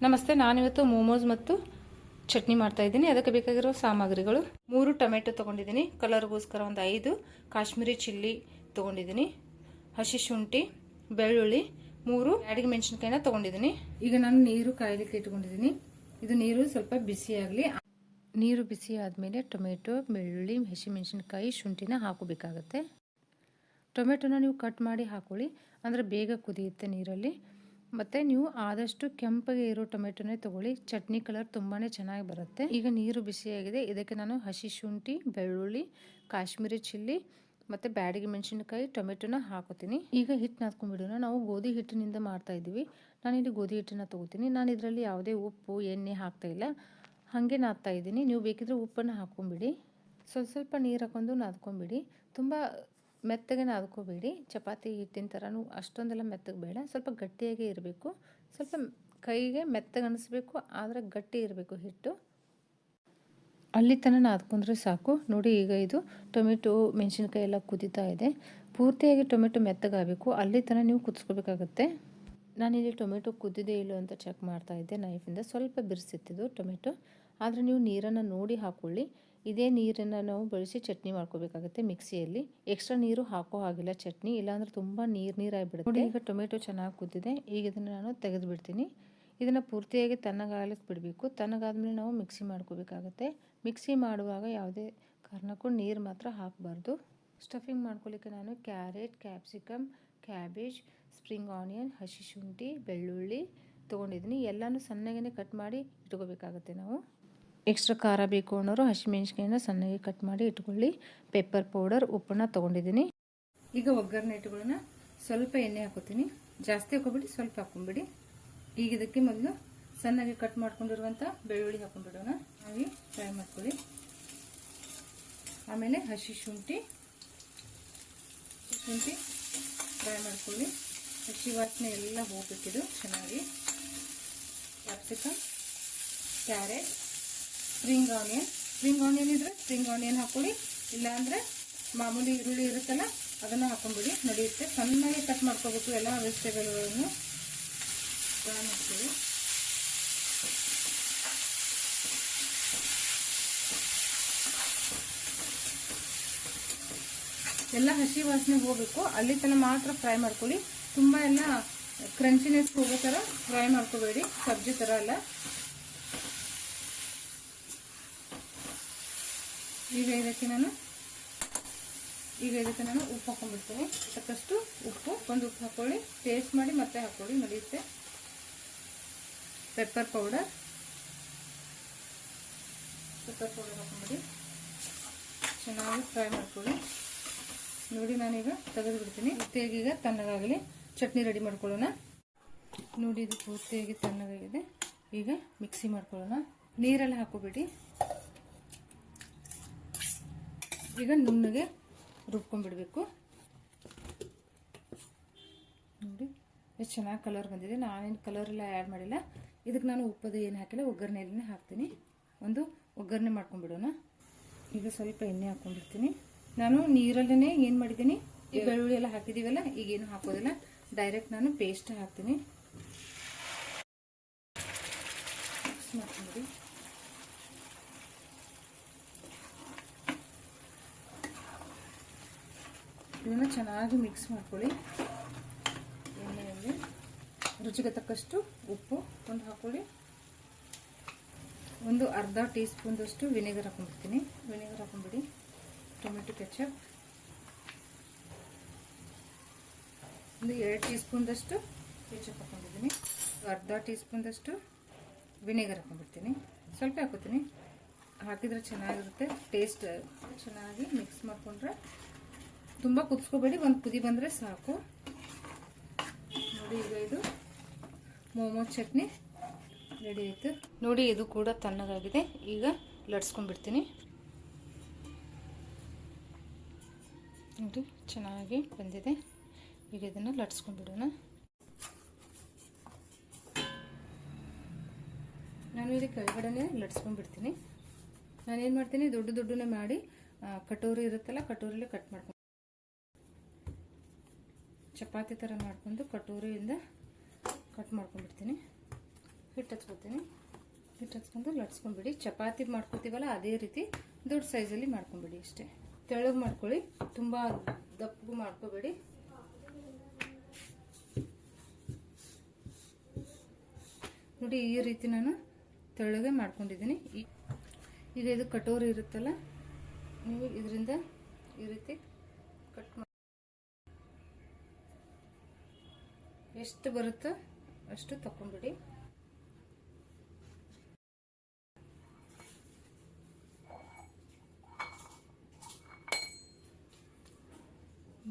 ನಮಸ್ತೆ, ನಾನಿವತ್ತು ಮೋಮೋಸ್ ಮತ್ತು ಚಟ್ನಿ ಮಾಡ್ತಾ ಇದ್ದೀನಿ. ಅದಕ್ಕೆ ಬೇಕಾಗಿರೋ ಸಾಮಗ್ರಿಗಳು: 3 ಟೊಮೆಟೊ ತೊಗೊಂಡಿದ್ದೀನಿ, ಕಲರ್ಗೋಸ್ಕರ ಒಂದು 5 ಕಾಶ್ಮೀರಿ ಚಿಲ್ಲಿ ತೊಗೊಂಡಿದ್ದೀನಿ, ಹಸಿ ಶುಂಠಿ, ಬೆಳ್ಳುಳ್ಳಿ, 3 ಬ್ಯಾಡಗಿ ಮೆಣಸಿನಕಾಯಿನ ತೊಗೊಂಡಿದ್ದೀನಿ. ಈಗ ನಾನು ನೀರು ಕಾಯಲಿಕ್ಕೆ ಇಟ್ಕೊಂಡಿದ್ದೀನಿ. ಇದು ನೀರು ಸ್ವಲ್ಪ ಬಿಸಿಯಾಗಲಿ. ನೀರು ಬಿಸಿ ಆದಮೇಲೆ ಟೊಮೆಟೊ, ಬೆಳ್ಳುಳ್ಳಿ, ಹಸಿ ಮೆಣಸಿನಕಾಯಿ, ಶುಂಠಿನ ಹಾಕೋಬೇಕಾಗತ್ತೆ. ಟೊಮೆಟೊನ ನೀವು ಕಟ್ ಮಾಡಿ ಹಾಕೊಳ್ಳಿ, ಅಂದರೆ ಬೇಗ ಕುದಿಯುತ್ತೆ ನೀರಲ್ಲಿ. ಮತ್ತು ನೀವು ಆದಷ್ಟು ಕೆಂಪಗೆ ಇರೋ ಟೊಮೆಟೊನೇ ತೊಗೊಳ್ಳಿ, ಚಟ್ನಿ ಕಲರ್ ತುಂಬಾ ಚೆನ್ನಾಗಿ ಬರುತ್ತೆ. ಈಗ ನೀರು ಬಿಸಿಯಾಗಿದೆ, ಇದಕ್ಕೆ ನಾನು ಹಸಿ ಶುಂಠಿ, ಬೆಳ್ಳುಳ್ಳಿ, ಕಾಶ್ಮೀರಿ ಚಿಲ್ಲಿ ಮತ್ತು ಬ್ಯಾಡಗಿ ಮೆಣಸಿನಕಾಯಿ, ಟೊಮೆಟೊನ ಹಾಕೋತೀನಿ. ಈಗ ಹಿಟ್ಟು ನಾದ್ಕೊಂಡ್ಬಿಡೋಣ. ನಾವು ಗೋಧಿ ಹಿಟ್ಟಿನಿಂದ ಮಾಡ್ತಾ ಇದ್ದೀವಿ. ನಾನಿಲ್ಲಿ ಗೋಧಿ ಹಿಟ್ಟನ್ನು ತೊಗೋತೀನಿ. ನಾನು ಇದರಲ್ಲಿ ಯಾವುದೇ ಉಪ್ಪು, ಎಣ್ಣೆ ಹಾಕ್ತಾಯಿಲ್ಲ, ಹಾಗೆ ನಾದ್ತಾ ಇದ್ದೀನಿ. ನೀವು ಬೇಕಿದ್ರೆ ಉಪ್ಪನ್ನು ಹಾಕ್ಕೊಂಬಿಡಿ. ಸ್ವಲ್ಪ ನೀರು ಹಾಕೊಂಡು ನಾದ್ಕೊಂಬಿಡಿ. ತುಂಬ ಮೆತ್ತಗೆ ನಾದ್ಕೋಬೇಡಿ, ಚಪಾತಿ ಹಿಟ್ಟಿನ ಥರನೂ ಅಷ್ಟೊಂದೆಲ್ಲ ಮೆತ್ತಗೆ ಬೇಡ, ಸ್ವಲ್ಪ ಗಟ್ಟಿಯಾಗೇ ಇರಬೇಕು. ಸ್ವಲ್ಪ ಕೈಗೆ ಮೆತ್ತಗೆ ಅನಿಸ್ಬೇಕು, ಆದರೆ ಗಟ್ಟಿ ಇರಬೇಕು ಹಿಟ್ಟು. ಅಲ್ಲಿ ತನಕ ನಾದ್ಕೊಂಡ್ರೆ ಸಾಕು. ನೋಡಿ, ಈಗ ಇದು ಟೊಮೆಟೊ, ಮೆಣಸಿನ್ಕಾಯಿ ಎಲ್ಲ ಕುದೀತಾ ಇದೆ. ಪೂರ್ತಿಯಾಗಿ ಟೊಮೆಟೊ ಮೆತ್ತಗಾಗಬೇಕು, ಅಲ್ಲಿ ತನಕ ನೀವು ಕುದಿಸ್ಕೋಬೇಕಾಗತ್ತೆ. ನಾನಿಲ್ಲಿ ಟೊಮೆಟೊ ಕುದ್ದಿದೆ ಇಲ್ಲೋ ಅಂತ ಚೆಕ್ ಮಾಡ್ತಾ ಇದ್ದೆ ನೈಫಿಂದ. ಸ್ವಲ್ಪ ಬಿರ್ಸಿತ್ತಿದ್ದು ಟೊಮೆಟೊ, ಆದರೆ ನೀವು ನೀರನ್ನು ನೋಡಿ ಹಾಕ್ಕೊಳ್ಳಿ. ಇದೇ ನೀರನ್ನು ನಾವು ಬಳಸಿ ಚಟ್ನಿ ಮಾಡ್ಕೋಬೇಕಾಗುತ್ತೆ ಮಿಕ್ಸಿಯಲ್ಲಿ. ಎಕ್ಸ್ಟ್ರಾ ನೀರು ಹಾಕೋ ಹಾಗಿಲ್ಲ ಚಟ್ನಿ, ಇಲ್ಲಾಂದ್ರೆ ತುಂಬ ನೀರಾಗಿಬಿಡುತ್ತೆ. ನೋಡಿ, ಈಗ ಟೊಮೆಟೊ ಚೆನ್ನಾಗಿ ಕುದ್ದಿದೆ. ಈಗ ಇದನ್ನು ನಾನು ತೆಗೆದು ಬಿಡ್ತೀನಿ. ಇದನ್ನು ಪೂರ್ತಿಯಾಗಿ ತಣ್ಣಗಾಗಲಿಕ್ಕೆ ಬಿಡಬೇಕು. ತಣ್ಣಗಾದ್ಮೇಲೆ ನಾವು ಮಿಕ್ಸಿ ಮಾಡ್ಕೋಬೇಕಾಗತ್ತೆ. ಮಿಕ್ಸಿ ಮಾಡುವಾಗ ಯಾವುದೇ ಕಾರಣಕ್ಕೂ ನೀರು ಮಾತ್ರ ಹಾಕಬಾರ್ದು. ಸ್ಟಫಿಂಗ್ ಮಾಡ್ಕೊಳ್ಳಿಕ್ಕೆ ನಾನು carrot, capsicum, cabbage, spring onion, ಹಸಿ ಶುಂಠಿ, ಬೆಳ್ಳುಳ್ಳಿ ತೊಗೊಂಡಿದ್ದೀನಿ. ಎಲ್ಲನೂ ಸಣ್ಣಗೆ ಕಟ್ ಮಾಡಿ ಇಟ್ಕೋಬೇಕಾಗತ್ತೆ. ನಾವು ಎಕ್ಸ್ಟ್ರಾ ಖಾರ ಬೇಕು ಅನ್ನೋರು ಹಸಿಮೆಣ್ಸಿಕಾಯಿನ ಸಣ್ಣಗೆ ಕಟ್ ಮಾಡಿ ಇಟ್ಕೊಳ್ಳಿ. ಪೆಪ್ಪರ್ ಪೌಡರ್, ಉಪ್ಪನ್ನ ತೊಗೊಂಡಿದ್ದೀನಿ. ಈಗ ಒಗ್ಗರಣೆ ಇಟ್ಕೊಳ್ಳೋಣ. ಸ್ವಲ್ಪ ಎಣ್ಣೆ ಹಾಕೋತೀನಿ, ಜಾಸ್ತಿ ಹಾಕೋಬಿಡಿ, ಸ್ವಲ್ಪ ಹಾಕೊಂಡ್ಬಿಡಿ. ಈಗ ಇದಕ್ಕೆ ಮೊದಲು ಸಣ್ಣಗೆ ಕಟ್ ಮಾಡ್ಕೊಂಡಿರುವಂಥ ಬೆಳ್ಳುಳ್ಳಿ ಹಾಕೊಂಡ್ಬಿಡೋಣ. ಹಾಗೆ ಫ್ರೈ ಮಾಡ್ಕೊಳ್ಳಿ. ಆಮೇಲೆ ಹಸಿ ಶುಂಠಿ ಫ್ರೈ ಮಾಡ್ಕೊಳ್ಳಿ. ಹಸಿ ವಾಸನೆ ಎಲ್ಲ ಹೋಗ್ಬೇಕಿದು ಚೆನ್ನಾಗಿ. ಕ್ಯಾಪ್ಸಿಕಮ್, ಕ್ಯಾರೆಟ್, ಸ್ಪ್ರಿಂಗ್ ಆನಿಯನ್ ಇದ್ರೆ ಸ್ಪ್ರಿಂಗ್ ಆನಿಯನ್ ಹಾಕೊಳ್ಳಿ, ಇಲ್ಲಾಂದರೆ ಮಾಮೂಲಿ ಈರುಳ್ಳಿ ಇರುತ್ತಲ್ಲ ಅದನ್ನು ಹಾಕೊಂಡ್ಬಿಡಿ, ನಡೆಯುತ್ತೆ. ಸಣ್ಣಗೆ ಕಟ್ ಮಾಡ್ಕೋಬೇಕು ಎಲ್ಲ ವೆಜಿಟೇಬಲ್ಗಳನ್ನು. ಫ್ರೈ ಮಾಡ್ತೀವಿ. ಎಲ್ಲ ಹಸಿ ವಾಸನೆ ಹೋಗಬೇಕು, ಅಲ್ಲಿ ತನಕ ಮಾತ್ರ ಫ್ರೈ ಮಾಡ್ಕೊಳ್ಳಿ. ತುಂಬ ಎಲ್ಲ ಕ್ರಂಚಿನೆಸ್ ಹೋಗೋ ಥರ ಫ್ರೈ ಮಾಡ್ಕೋಬೇಡಿ, ಸಬ್ಜಿ ಥರ ಅಲ್ಲ. ಈಗ ಇದಕ್ಕೆ ನಾನು ಉಪ್ಪು ಹಾಕೊಂಡ್ಬಿಡ್ತೀನಿ. ತಕ್ಕಷ್ಟು ಉಪ್ಪು ಹಾಕೊಳ್ಳಿ, ಟೇಸ್ಟ್ ಮಾಡಿ ಮತ್ತೆ ಹಾಕೊಳ್ಳಿ, ನಡೆಯುತ್ತೆ. ಪೆಪ್ಪರ್ ಪೌಡರ್ ಹಾಕೊಂಡ್ಬಿಡಿ, ಚೆನ್ನಾಗಿ ಫ್ರೈ ಮಾಡ್ಕೊಳ್ಳಿ. ನೋಡಿ, ನಾನೀಗ ತೆಗೆದು ಬಿಡ್ತೀನಿ. ಪೂರ್ತಿಯಾಗಿ ಈಗ ತಣ್ಣಗಾಗಲಿ, ಚಟ್ನಿ ರೆಡಿ ಮಾಡ್ಕೊಳ್ಳೋಣ. ನೋಡಿ, ಇದು ಪೂರ್ತಿಯಾಗಿ ತಣ್ಣಗಾಗಿದೆ. ಈಗ ಮಿಕ್ಸಿ ಮಾಡ್ಕೊಳ್ಳೋಣ. ನೀರೆಲ್ಲ ಹಾಕೋಬೇಡಿ. ಈಗ ನುಣ್ಣಗೆ ರುಬ್ಕೊಂಡ್ಬಿಡ್ಬೇಕು. ನೋಡಿ ಎಷ್ಟು ಚೆನ್ನಾಗಿ ಕಲರ್ ಬಂದಿದೆ. ನಾನೇನು ಕಲರ್ ಎಲ್ಲ ಆ್ಯಡ್ ಮಾಡಿಲ್ಲ. ಇದಕ್ಕೆ ನಾನು ಉಪ್ಪದು ಏನು ಹಾಕಿಲ್ಲ, ಒಗ್ಗರಣೆಯಲ್ಲೇ ಹಾಕ್ತೀನಿ. ಒಂದು ಒಗ್ಗರಣೆ ಮಾಡ್ಕೊಂಡ್ಬಿಡೋಣ. ಈಗ ಸ್ವಲ್ಪ ಎಣ್ಣೆ ಹಾಕ್ಕೊಂಡ್ಬಿಡ್ತೀನಿ. ನಾನು ನೀರಲ್ಲೇ ಏನು ಮಾಡಿದ್ದೀನಿ, ಈ ಬೆಳ್ಳುಳ್ಳಿ ಎಲ್ಲ ಹಾಕಿದ್ದೀವಲ್ಲ, ಈಗೇನು ಹಾಕೋದಿಲ್ಲ, ಡೈರೆಕ್ಟ್ ನಾನು ಪೇಸ್ಟ್ ಹಾಕ್ತೀನಿ. ಮಾಡ್ಕೊಂಡ್ಬಿಡಿ. ಇದನ್ನು ಚೆನ್ನಾಗಿ ಮಿಕ್ಸ್ ಮಾಡ್ಕೊಳ್ಳಿ. ಎಣ್ಣೆಯಲ್ಲಿ ರುಚಿಗೆ ತಕ್ಕಷ್ಟು ಉಪ್ಪು ಒಂದು ಹಾಕೊಳ್ಳಿ. ಒಂದು ಅರ್ಧ ಟೀ ಸ್ಪೂನ್ದಷ್ಟು ವಿನೆಗರ್ ಹಾಕೊಂಡ್ಬಿಡ್ತೀನಿ. ವಿನೆಗರ್ ಹಾಕೊಂಡ್ಬಿಡಿ. ಟೊಮೆಟೊ ಕೆಚಪ್ ಒಂದು 2 ಟೀ ಸ್ಪೂನ್ದಷ್ಟು ಕೆಚಪ್ ಹಾಕೊಂಡಿದ್ದೀನಿ. ಅರ್ಧ ಟೀ ಸ್ಪೂನ್ದಷ್ಟು ವಿನೆಗರ್ ಹಾಕೊಂಡ್ಬಿಡ್ತೀನಿ. ಸ್ವಲ್ಪ ಹಾಕೋತೀನಿ, ಹಾಕಿದರೆ ಚೆನ್ನಾಗಿರುತ್ತೆ ಟೇಸ್ಟ್. ಚೆನ್ನಾಗಿ ಮಿಕ್ಸ್ ಮಾಡಿಕೊಂಡ್ರೆ, ತುಂಬ ಕುದಿಸ್ಕೋಬೇಡಿ, ಒಂದು ಕುದಿ ಬಂದರೆ ಸಾಕು. ನೋಡಿ, ಈಗ ಇದು ಮೋಮೋ ಚಟ್ನಿ ರೆಡಿ ಆಯಿತು. ನೋಡಿ, ಇದು ಕೂಡ ತಣ್ಣಗಾಗಿದೆ. ಈಗ ಲಟ್ಸ್ಕೊಂಡ್ಬಿಡ್ತೀನಿ. ನೋಡಿ, ಚೆನ್ನಾಗಿ ಬಂದಿದೆ. ಈಗ ಇದನ್ನು ಲಟ್ಸ್ಕೊಂಡ್ಬಿಡೋಣ. ನಾನು ಇಲ್ಲಿ ಕೆಳಗಡೆ ಲಟ್ಸ್ಕೊಂಡ್ಬಿಡ್ತೀನಿ. ನಾನೇನು ಮಾಡ್ತೀನಿ, ದೊಡ್ಡನೇ ಮಾಡಿ ಕಟೋರಿ ಇರುತ್ತಲ್ಲ, ಕಟೋರಿಲಿ ಕಟ್ ಮಾಡ್ಕೊಂಡು ಚಪಾತಿ ಥರ ಮಾಡ್ಕೊಂಡು ಕಟೋರಿಯಿಂದ ಕಟ್ ಮಾಡ್ಕೊಂಡ್ಬಿಡ್ತೀನಿ. ಹಿಟ್ಟು ಹಚ್ಕೊತೀನಿ. ಹಿಟ್ಟು ಹಚ್ಕೊಂಡು ಲಟ್ಸ್ಕೊಂಡ್ಬಿಡಿ. ಚಪಾತಿ ಮಾಡ್ಕೊತೀವಲ್ಲ ಅದೇ ರೀತಿ ದೊಡ್ಡ ಸೈಜಲ್ಲಿ ಮಾಡ್ಕೊಂಬಿಡಿ. ಅಷ್ಟೇ ತೆಳ್ಳಗೆ ಮಾಡ್ಕೊಳ್ಳಿ, ತುಂಬ ದಪ್ಪಗೂ ಮಾಡ್ಕೋಬೇಡಿ. ನೋಡಿ ಈ ರೀತಿ ನಾನು ತೆಳ್ಳಗೆ ಮಾಡ್ಕೊಂಡಿದ್ದೀನಿ. ಈಗ ಇದು ಕಟೋರಿ ಇರುತ್ತಲ್ಲ, ನೀವು ಇದರಿಂದ ಈ ರೀತಿ ಕಟ್ ಮಾಡಿ ಎಷ್ಟು ಬರುತ್ತೋ ಅಷ್ಟು ತಗೊಂಡ್ಬಿಡಿ.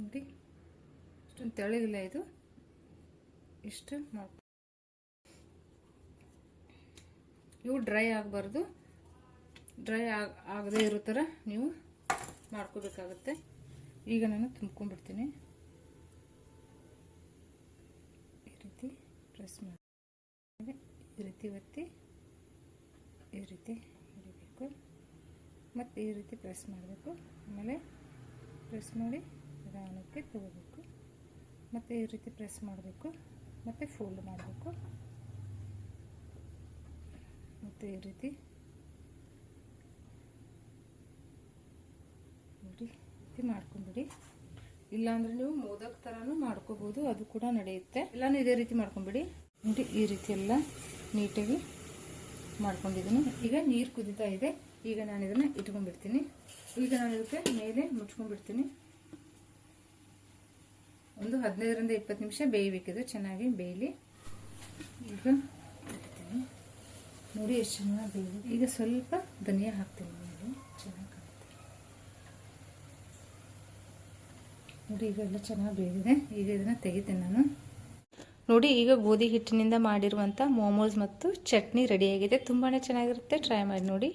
ನೋಡಿ ಇಷ್ಟೊಂದು ತೆಳ್ಳಗಿಲ್ಲ ಇದು, ಇಷ್ಟು ಮಾಡಿ. ಇವು ಡ್ರೈ ಆಗಬಾರ್ದು, ಡ್ರೈ ಆಗದೇ ಇರೋ ಥರ ನೀವು ಮಾಡ್ಕೋಬೇಕಾಗುತ್ತೆ. ಈಗ ನಾನು ತುಂಬ್ಕೊಂಡ್ಬಿಡ್ತೀನಿ. ಈ ರೀತಿ ಪ್ರೆಸ್ ಮಾಡಿ, ಈ ರೀತಿ ಒತ್ತಿ ಈ ರೀತಿ ಹಿಡಿಬೇಕು, ಮತ್ತು ಈ ರೀತಿ ಪ್ರೆಸ್ ಮಾಡಬೇಕು. ಆಮೇಲೆ ಪ್ರೆಸ್ ಮಾಡಿ ನಿಧಾನಕ್ಕೆ ತಗೋಬೇಕು, ಮತ್ತು ಈ ರೀತಿ ಪ್ರೆಸ್ ಮಾಡಬೇಕು, ಮತ್ತು ಫೋಲ್ಡ್ ಮಾಡಬೇಕು, ಮತ್ತು ಈ ರೀತಿ ನೋಡಿ ಮಾಡ್ಕೊಂಬಿಡಿ. ಇಲ್ಲಾಂದ್ರೆ ನೀವು ಮೋದಕ್ ಥರನೂ ಮಾಡ್ಕೋಬೋದು, ಅದು ಕೂಡ ನಡೆಯುತ್ತೆ. ಎಲ್ಲನೂ ಇದೇ ರೀತಿ ಮಾಡ್ಕೊಂಬಿಡಿ. ನೋಡಿ ಈ ರೀತಿ ಎಲ್ಲ ನೀಟಾಗಿ ಮಾಡ್ಕೊಂಡಿದ್ದೀನಿ. ಈಗ ನೀರು ಕುದೀತಾ ಇದೆ. ಈಗ ನಾನು ಇದನ್ನು ಇಟ್ಕೊಂಡ್ಬಿಡ್ತೀನಿ. ಈಗ ನಾನು ಇದಕ್ಕೆ ಮೇಲೆ ಮುಚ್ಕೊಂಡ್ಬಿಡ್ತೀನಿ. ಒಂದು 15ರಿಂದ 20 ನಿಮಿಷ ಬೇಯಬೇಕಿದೆ, ಚೆನ್ನಾಗಿ ಬೇಯಲಿ. ಈಗ ಇಡ್ತೀನಿ. ನೋಡಿ ಎಷ್ಟು ಚೆನ್ನಾಗಿ ಬೇಯಿದೆ. ಈಗ ಸ್ವಲ್ಪ ಧನಿಯಾ ಹಾಕ್ತೀನಿ ಮೇಲೆ, ಚೆನ್ನಾಗಿ ಕಾಣುತ್ತೆ. ನೋಡಿ ಈಗ ಎಲ್ಲ ಚೆನ್ನಾಗಿ ಬೇಯಿದೆ. ಈಗ ಇದನ್ನು ತೆಗಿತೀನಿ ನಾನು. ನೋಡಿ ಈಗ ಗೋಧಿ ಹಿಟ್ಟಿನಿಂದ ಮಾಡಿರುವಂಥ ಮೋಮೋಸ್ ಮತ್ತು ಚಟ್ನಿ ರೆಡಿಯಾಗಿದೆ. ತುಂಬಾ ಚೆನ್ನಾಗಿರುತ್ತೆ, ಟ್ರೈ ಮಾಡಿ ನೋಡಿ.